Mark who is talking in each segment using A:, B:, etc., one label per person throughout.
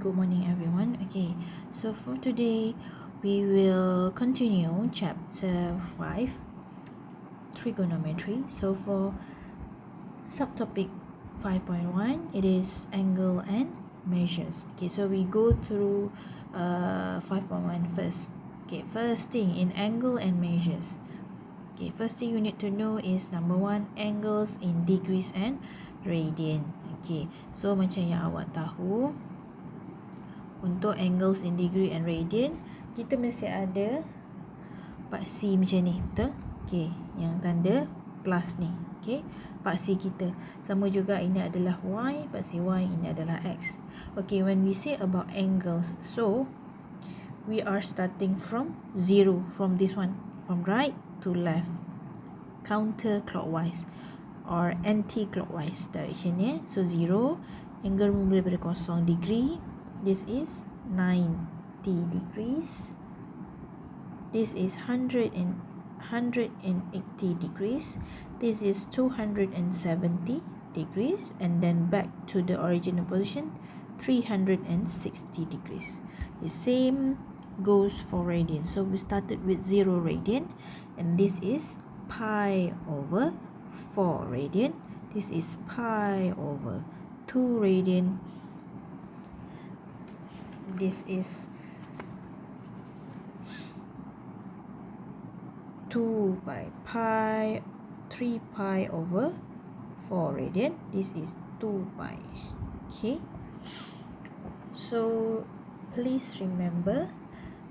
A: good morning everyone. Okay, so for today we will continue chapter 5, trigonometry. So for subtopic 5.1, it is angle and measures. Okay, so we go through 5.1 first. Okay, first thing in angle and measures. Okay, first thing you need to know is number 1, angles in degrees and radian. Okay, so macam yang awak tahu, untuk angles in degree and radian, kita mesti ada paksi macam ni, betul? Okay, yang tanda plus ni. Okay, paksi kita. Sama juga ini adalah Y, paksi Y ini adalah X. Okay, when we say about angles, so we are starting from 0, from this one, from right to left, counterclockwise or anti-clockwise direction ya. So 0, angle memulai dari 0 degree. This is 90 degrees. This is 180 degrees. This is 270 degrees. And then back to the original position, 360 degrees. The same goes for radian. So we started with 0 radian. And this is pi over 4 radian. This is pi over 2 radian. This is 2 by pi, 3 pi over 4 radian. This is 2 pi. Okay. So please remember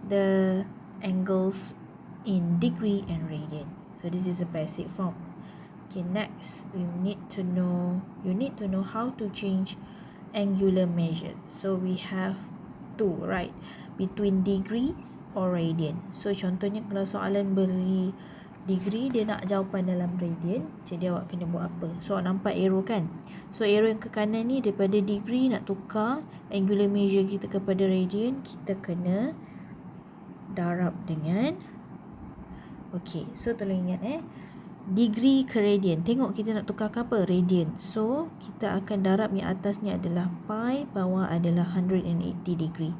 A: the angles in degree and radian. So this is a basic form. Okay, next you need to know how to change angular measure. So we have two, right? Between degree or radian. So contohnya kalau soalan beri degree, dia nak jawapan dalam radian, jadi awak kena buat apa? So awak nampak arrow kan? So arrow yang ke kanan ni daripada degree nak tukar angular measure kita kepada radian, kita kena darab dengan, okay, so tolong ingat degree ke radian. Tengok kita nak tukar ke apa? Radian. So kita akan darab yang atas ni adalah pi, bawah adalah 180 degree.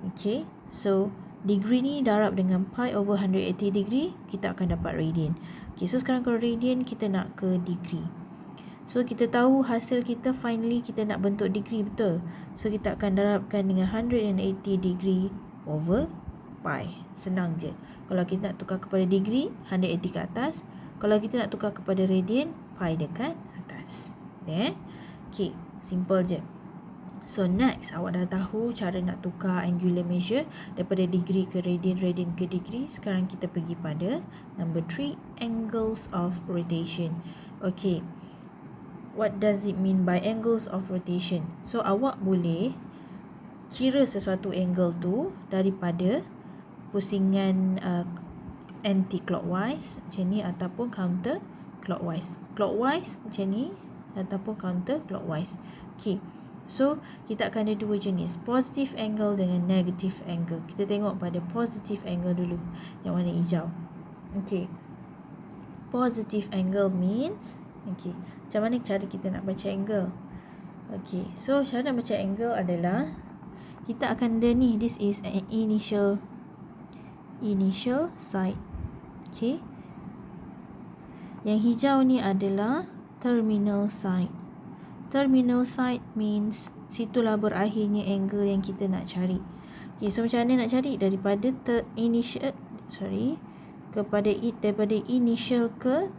A: Okay, so degree ni darab dengan pi over 180 degree, kita akan dapat radian. Okay, so sekarang kalau radian kita nak ke degree. So kita tahu hasil kita finally kita nak bentuk degree, betul? So kita akan darabkan dengan 180 degree over pi. Senang je. Kalau kita nak tukar kepada degree, 180 ke atas. Kalau kita nak tukar kepada radian, pi dekat atas. Okay, simple je. So next, awak dah tahu cara nak tukar angular measure daripada degree ke radian, radian ke degree. Sekarang kita pergi pada number 3, angles of rotation. Okay, what does it mean by angles of rotation? So awak boleh kira sesuatu angle tu daripada pusingan anti-clockwise macam ni ataupun counter-clockwise. Clockwise macam ni ataupun counter-clockwise. Okay, so kita akan ada dua jenis, positive angle dengan negative angle. Kita tengok pada positive angle dulu, yang warna hijau. Okay, positive angle means, okay, macam mana cara kita nak baca angle? Okay, so cara nak baca angle adalah kita akan ada ni, this is an initial side. Okay, yang hijau ni adalah terminal side. Terminal side means situlah berakhirnya angle yang kita nak cari. Okay, so macam mana nak cari? Daripada daripada initial ke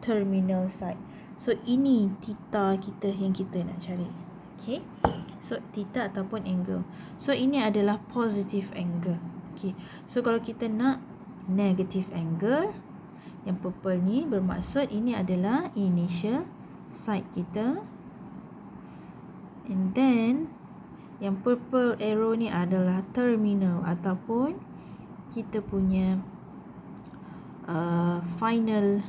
A: terminal side. So ini theta kita yang kita nak cari. Okay, so theta ataupun angle. So ini adalah positive angle. Okay, so kalau kita nak negative angle, yang purple ni bermaksud ini adalah initial side kita. And then yang purple arrow ni adalah terminal ataupun kita punya final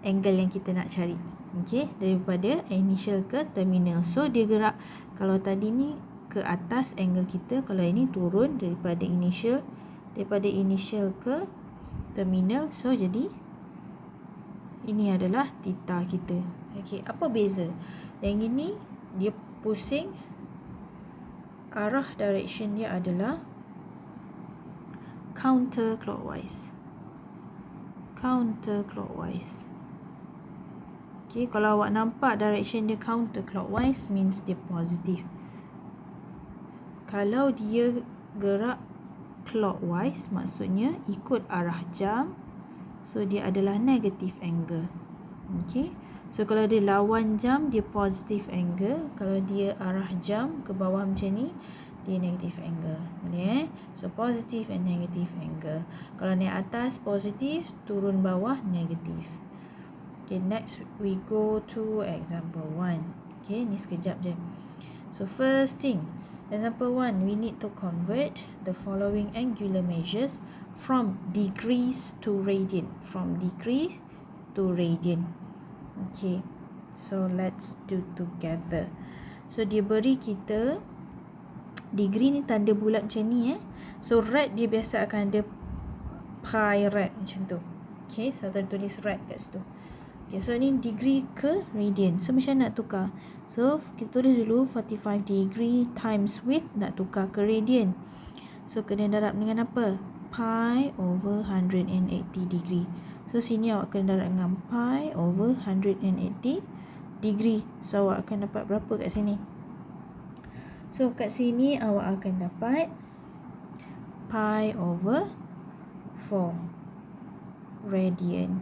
A: angle yang kita nak cari. Okay, daripada initial ke terminal. So dia gerak, kalau tadi ni ke atas angle kita, kalau ini turun daripada initial ke terminal. So jadi ini adalah theta kita. Okay, apa beza? Yang ini dia pusing arah direction dia adalah counterclockwise. Okay, kalau awak nampak direction dia counterclockwise means dia positif. Kalau dia gerak clockwise maksudnya ikut arah jam, so dia adalah negative angle. Okay, so kalau dia lawan jam dia positive angle, kalau dia arah jam ke bawah macam ni dia negative angle. Boleh So positive and negative angle. Kalau naik atas positif, turun bawah negatif. Okay, next we go to example 1. Okay, ni sekejap je. So first thing, example 1, we need to convert the following angular measures from degrees to radian. Okay, so let's do together. So dia beri kita degree ni tanda bulat macam ni So rad dia biasa akan ada pi rad macam tu. Okay, so tulis rad kat situ. Okay, so ni degree ke radian. So macam nak tukar? So kita tulis dulu 45 degree times width, nak tukar ke radian. So kena darab dengan apa? Pi over 180 degree. So sini awak kena darab dengan pi over 180 degree. So awak akan dapat berapa kat sini? So kat sini awak akan dapat pi over 4 radian.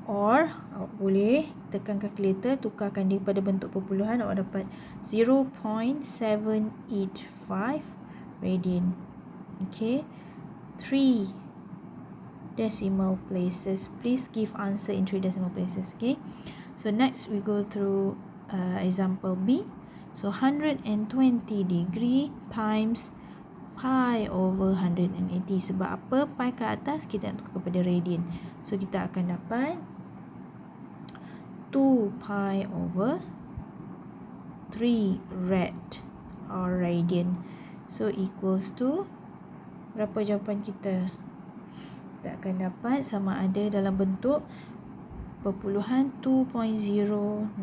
A: Or awak boleh tekan calculator, tukarkan dia pada bentuk perpuluhan, awak dapat 0.785 radian. Okay, 3 decimal places. Please give answer in 3 decimal places. Okay, so next we go through example B. So 120 degree times pi over 180. Sebab apa? Pi ke atas kita nak tukar kepada radian. So kita akan dapat 2 pi over 3 rad or radian. So equals to berapa jawapan kita? Kita akan dapat sama ada dalam bentuk perpuluhan 2.094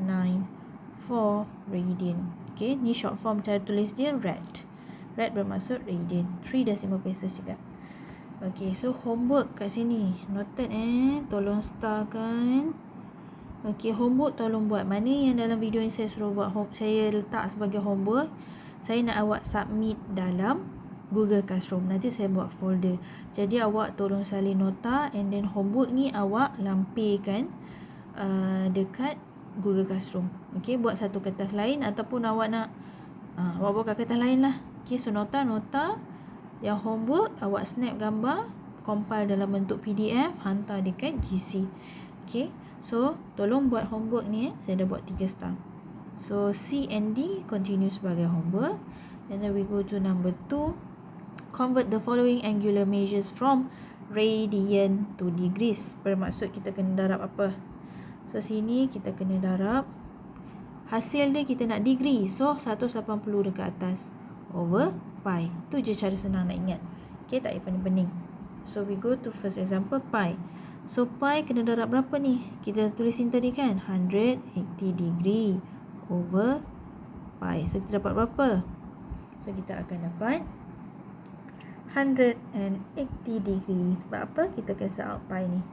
A: radian. Okay, ni short form cara tulis dia rad. Rad bermaksud radian. 3 decimal places juga. Okay, so homework kat sini. Noted tolong starkan. Okay, homework tolong buat. Mana yang dalam video yang saya suruh buat, saya letak sebagai homework, saya nak awak submit dalam Google Classroom. Nanti saya buat folder. Jadi awak tolong salin nota, and then homework ni awak lampirkan dekat Google Classroom. Okay, buat satu kertas lain, ataupun awak nak awak buat kat kertas lain lah. Okay, so nota yang homework awak snap gambar, compile dalam bentuk PDF, hantar dekat GC. Okay, so tolong buat homework ni saya dah buat 3 star. So C and D continue sebagai homework. And then we go to number 2. Convert the following angular measures from radian to degrees. Bermaksud kita kena darab apa? So sini kita kena darab hasil dia, kita nak degree, so 180 dekat atas over pi. Tu je cara senang nak ingat. Okay, tak payah pening-pening. So we go to first example, pi. So pi kena darab berapa ni? Kita tulisin tadi kan, 180 degree over pi. So kita dapat berapa? So kita akan dapat 180 degree. Sebab apa? Kita cancel out pi ni.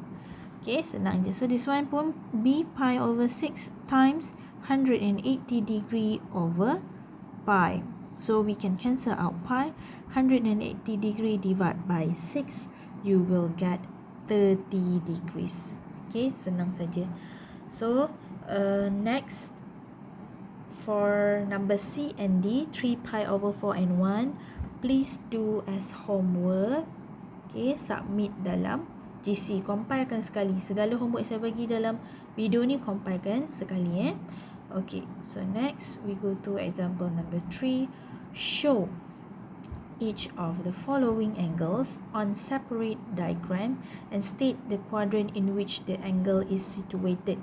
A: Okay, senang je. So this one pun B pi over 6 times 180 degree over pi. So we can cancel out pi. 180 degree divided by 6, you will get 30 degrees. Okay, senang saja. So next for number C and D, 3 pi over 4 and 1, please do as homework. Okay, submit dalam GC. Compilekan sekali. Segala homework saya bagi dalam video ni compilekan sekali Okay, so next we go to example number 3. Show each of the following angles on separate diagram and state the quadrant in which the angle is situated.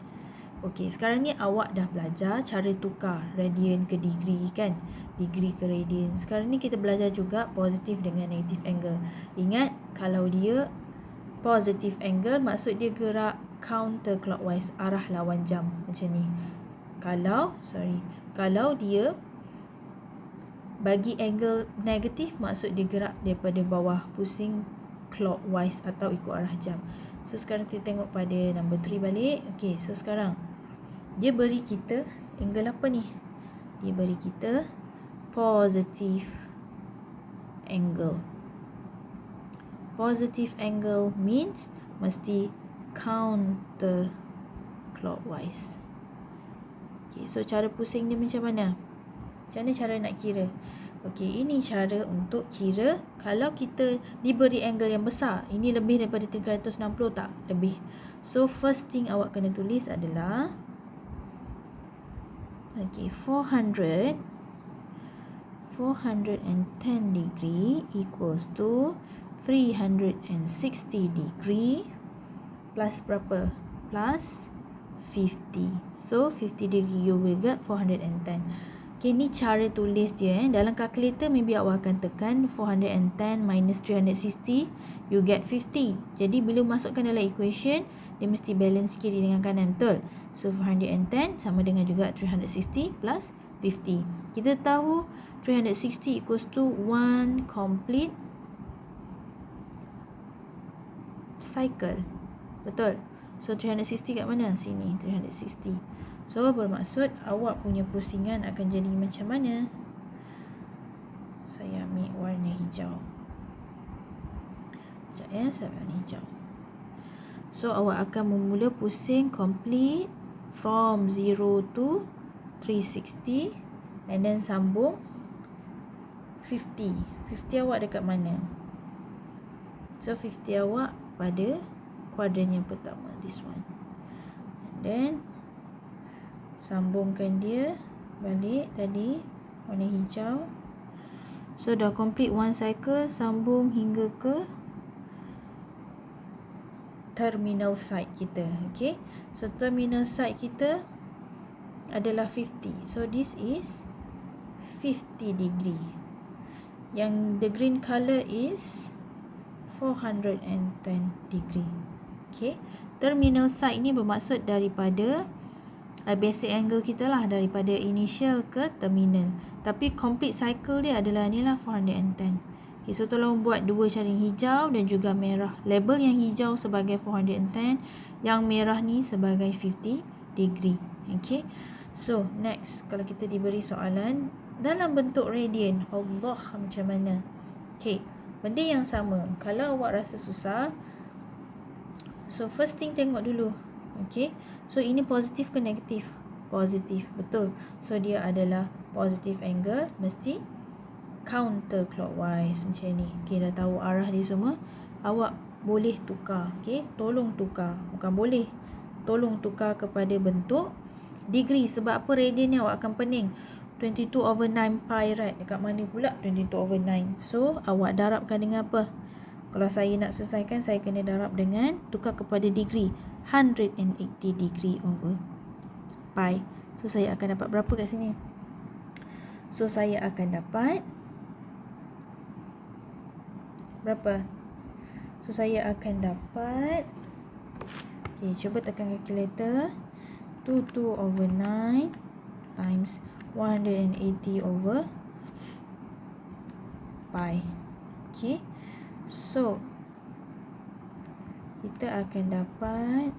A: Okay, sekarang ni awak dah belajar cara tukar radian ke degree kan? Degree ke radian. Sekarang ni kita belajar juga positif dengan negative angle. Ingat, kalau dia positive angle maksud dia gerak counterclockwise, arah lawan jam macam ni. Kalau dia Bagi angle negatif, maksud dia gerak daripada bawah pusing clockwise atau ikut arah jam. So sekarang kita tengok pada number 3 balik. Okay, so sekarang dia beri kita angle apa ni? Dia beri kita positive angle. Positive angle means mesti counter clockwise. Okay, so cara pusing dia macam mana? Macam mana cara nak kira? Okey, ini cara untuk kira kalau kita diberi angle yang besar. Ini lebih daripada 360 tak? Lebih. So, first thing awak kena tulis adalah okey, 410 degree equals to 360 degree plus berapa? Plus 50. So, 50 degree you will get 410. Okay, ni cara tulis dia. Dalam calculator, maybe awak akan tekan 410 minus 360, you get 50. Jadi, bila masukkan dalam equation, dia mesti balance kiri dengan kanan, betul? So, 410 sama dengan juga 360 plus 50. Kita tahu 360 equals to 1 complete cycle. Betul? So, 360 kat mana? Sini, 360. So, bermaksud awak punya pusingan akan jadi macam mana? Saya ambil warna hijau. Sekejap ya, saya ambil warna hijau. So, awak akan memula pusing complete from 0 to 360 and then sambung 50. 50 awak dekat mana? So, 50 awak pada kuadran yang pertama, this one. And then sambungkan dia balik tadi warna hijau. So dah complete one cycle, sambung hingga ke terminal side kita. Okay, so terminal side kita adalah 50. So this is 50 degree. Yang the green color is 410 degree. Okay, terminal side ni bermaksud daripada basic angle kita lah, daripada initial ke terminal. Tapi complete cycle dia adalah ni lah 410. Okay, so tolong buat dua cara hijau dan juga merah. Label yang hijau sebagai 410, yang merah ni sebagai 50 degree. Okay, so next, kalau kita diberi soalan dalam bentuk radian, Allah macam mana? Okay, benda yang sama. Kalau awak rasa susah, so first thing tengok dulu. Okay, so ini positif ke negatif? Positif, betul. So dia adalah positive angle, mesti counter clockwise macam ni. Okay, dah tahu arah dia semua. Awak boleh tukar. Okay, tolong tukar. Bukan boleh, tolong tukar kepada bentuk degree. Sebab apa radian ni awak akan pening? 22/9 pi, right? Dekat mana pula 22/9? So awak darabkan dengan apa? Kalau saya nak selesaikan, saya kena darab dengan tukar kepada degree. 180 degree over pi. So saya akan dapat berapa kat sini? So saya akan dapat berapa? So saya akan dapat, okay, cuba tekan calculator. 22/9 times 180 over pi. Okay, so kita akan dapat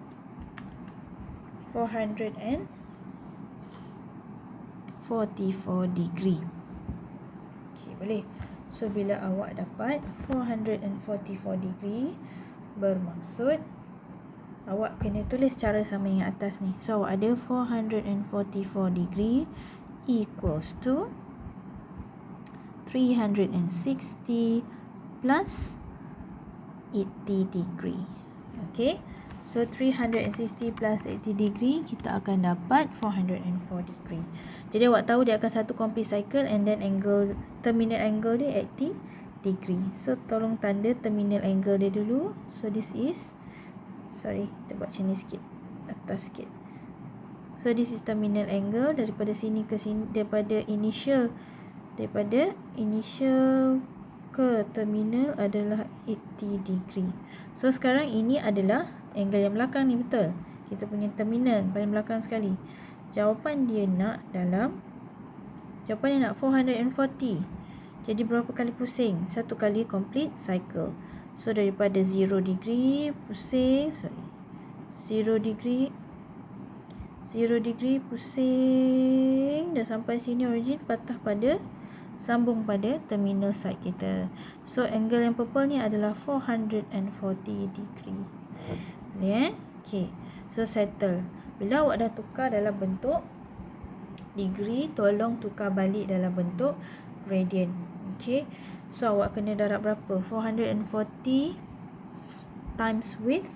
A: 444 degree. Okay, boleh. So bila awak dapat 444 degree, bermaksud awak kena tulis cara sama yang atas ni. So awak ada 444 degree equals to 360 plus 80 degree. Okay, so 360 plus 80 degree, kita akan dapat 404 degree. Jadi awak tahu dia akan satu complete cycle and then angle, terminal angle dia 80 degree. So tolong tanda terminal angle dia dulu. So this is, sorry, kita buat macam ni sikit, atas sikit. So this is terminal angle daripada sini ke sini, daripada initial ke terminal adalah 80 degree. So sekarang ini adalah angle yang belakang ni, betul? Kita punya terminal paling belakang sekali. Jawapan dia nak dalam Jawapannya nak 440. Jadi berapa kali pusing? Satu kali complete cycle. So daripada 0 degree pusing, 0 degree pusing, dah sampai sini origin, patah pada, sambung pada terminal side kita. So angle yang purple ni adalah 440 degree. Boleh Okay, so settle. Bila awak dah tukar dalam bentuk degree, tolong tukar balik dalam bentuk radian. Okay, so awak kena darab berapa? 440 times with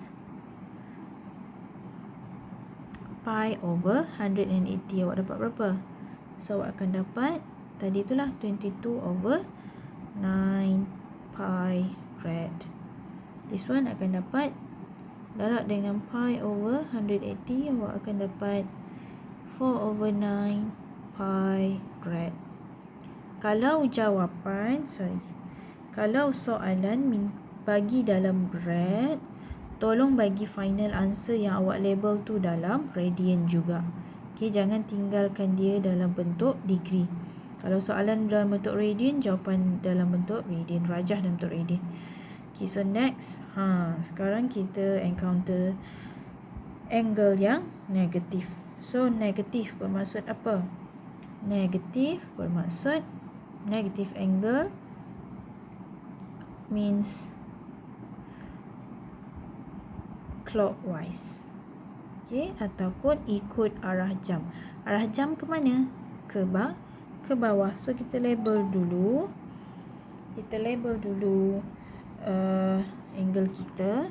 A: pi over 180. Awak dapat berapa? So awak akan dapat, tadi itulah 22 over 9 pi rad. This one akan dapat, darab dengan pi over 180, awak akan dapat 4 over 9 pi rad. Kalau soalan bagi dalam rad, tolong bagi final answer yang awak label tu dalam radian juga. Okay, jangan tinggalkan dia dalam bentuk degree. Kalau soalan dalam bentuk radian, jawapan dalam bentuk radian, rajah dalam bentuk radian. Okay, so next, sekarang kita encounter angle yang negatif. So negatif bermaksud apa? Negatif bermaksud negative angle means clockwise. Okay, ataupun ikut arah jam. Arah jam ke mana? Ke bawah. So kita label dulu. Angle kita.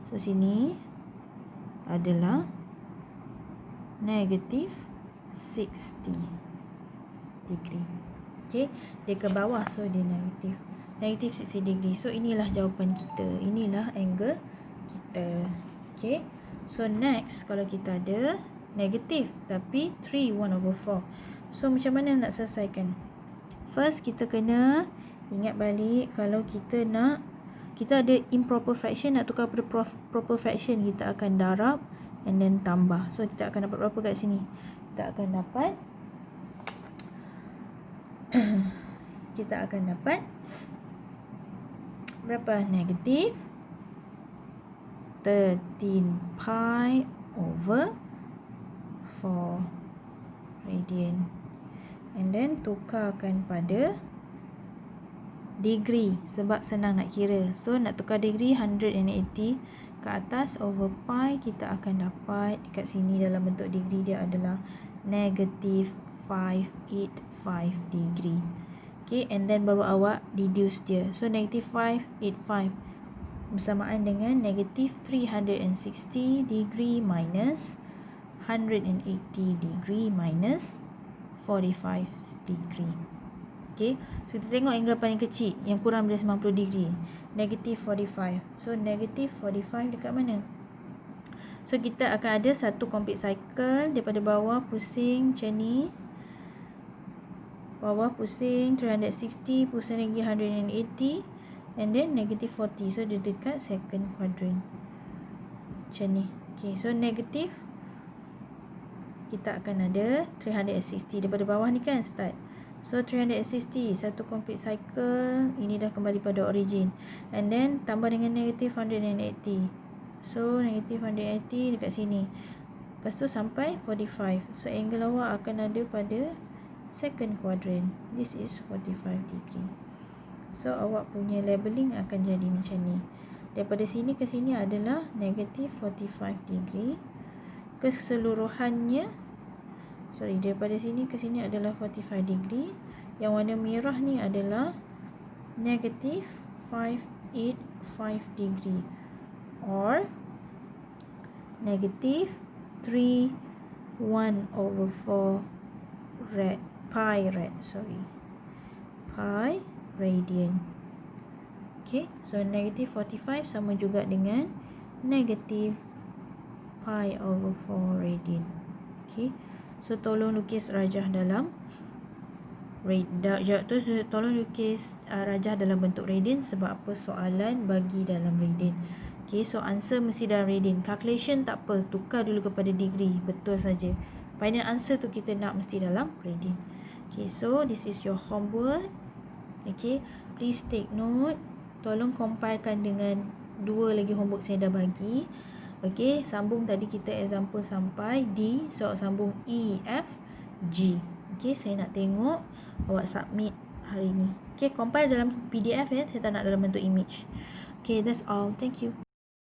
A: So sini adalah negative 60 degree. Okay, dia ke bawah, so dia negative 60 degree. So inilah jawapan kita, inilah angle kita. Okay, so next, kalau kita ada negatif tapi 3/1/4, so macam mana nak selesaikan? First kita kena ingat balik, kalau kita ada improper fraction, nak tukar pada proper fraction, kita akan darab and then tambah. So kita akan dapat berapa kat sini? Kita akan dapat berapa? Negatif 13 pi over 4 radian. And then tukarkan pada degree sebab senang nak kira. So nak tukar degree 180 ke atas over pi, kita akan dapat dekat sini dalam bentuk degree dia adalah negative 585 degree. Okay, and then baru awak deduce dia. So negative 585 bersamaan dengan negative 360 degree minus 180 degree minus 45 degree. Okay, so kita tengok angle paling kecil yang kurang dari 90 degree, negative 45. So negative 45 dekat mana? So kita akan ada satu complete cycle daripada bawah pusing macam ni, bawah pusing 360, pusing lagi 180, and then negative 40. So dia dekat second quadrant macam ni. Okay, so negative kita akan ada 360 daripada bawah ni kan start. So 360, satu complete cycle, ini dah kembali pada origin, and then tambah dengan negative 180. So negative 180 dekat sini, lepas tu sampai 45. So angle awak akan ada pada second quadrant. This is 45 degree. So awak punya labeling akan jadi macam ni. Daripada sini ke sini adalah negative 45 degree. Keseluruhannya, daripada sini ke sini adalah 45 degree. Yang warna merah ni adalah negative 585 degree, or negative 3/1/4 pi radian. Okay, so negative 45 sama juga dengan negative pi over 4 radian. Okay, so tolong lukis rajah dalam rajah dalam bentuk radian. Sebab apa? Soalan bagi dalam radian. Okay, so answer mesti dalam radian. Calculation tak apa, tukar dulu kepada degree, betul saja. Final answer tu kita nak mesti dalam radian. Okay, so this is your homework. Okay, please take note. Tolong compilekan dengan 2 lagi homework saya dah bagi. Okay, sambung tadi kita example sampai D. So, sambung E, F, G. Okay, saya nak tengok awak submit hari ni. Okay, compile dalam PDF ya. Saya tak nak dalam bentuk image. Okay, that's all. Thank you.